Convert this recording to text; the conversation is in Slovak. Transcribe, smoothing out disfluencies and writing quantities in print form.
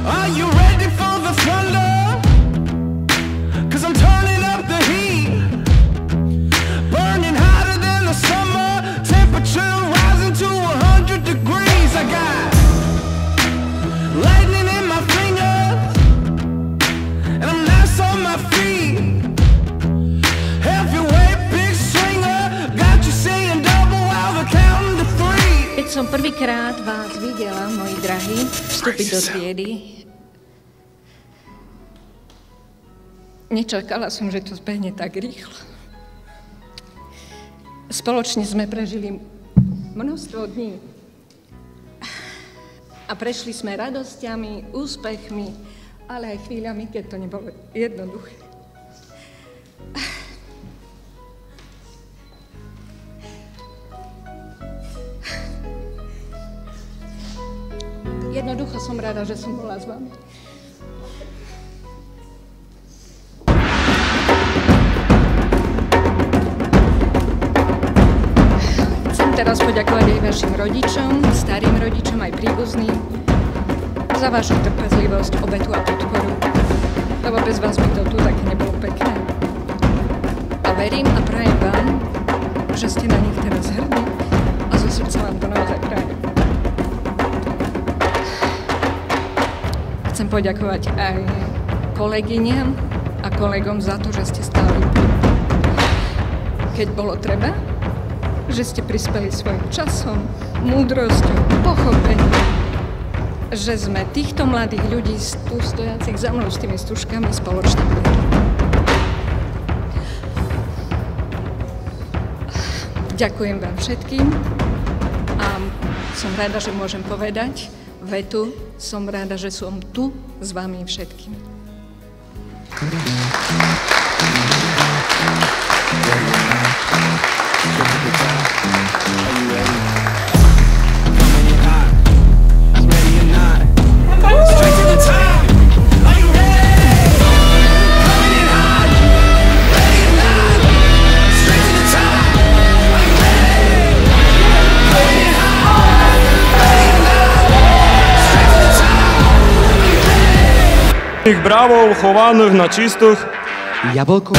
Are you ready for the thunder? 'Cause I'm turning up the heat, burning hotter than the summer, temperature rising to 100 degrees. I got lightning in my fingers, and I'm nice on my feet. Heavyweight big swinger, got you saying double while we're counting to three. Keď som prvýkrát vás videla, moji drahí, vstúpiť do triedy, nečakala som, že to zbehne tak rýchlo. Spoločne sme prežili množstvo dní a prešli sme radosťami, úspechmi, ale aj chvíľami, keď to nebolo jednoduché. Jednoducho som rada, že som bola s vami. Chcem teraz poďakovať aj vašim rodičom, starým rodičom, aj príbuzným za vašu trpezlivosť, obetu a podporu, lebo bez vás by to tu také nebolo pekné. A verím a prajem vám, že ste na nich teraz hrdí a zo srdca vám to naozaj prajem. Chcem poďakovať aj kolegyniam a kolegom za to, že ste stáli, keď bolo treba, že ste prispeli svojim časom, múdrosťou, pochopením, že sme týchto mladých ľudí tu stojacich za mnou s tými stužkami spoločne viedli. Ďakujem vám všetkým a som rada, že môžem povedať vetu, som rada, že som tu s vami všetkými. Браво, хованих на чистих. Яблоко.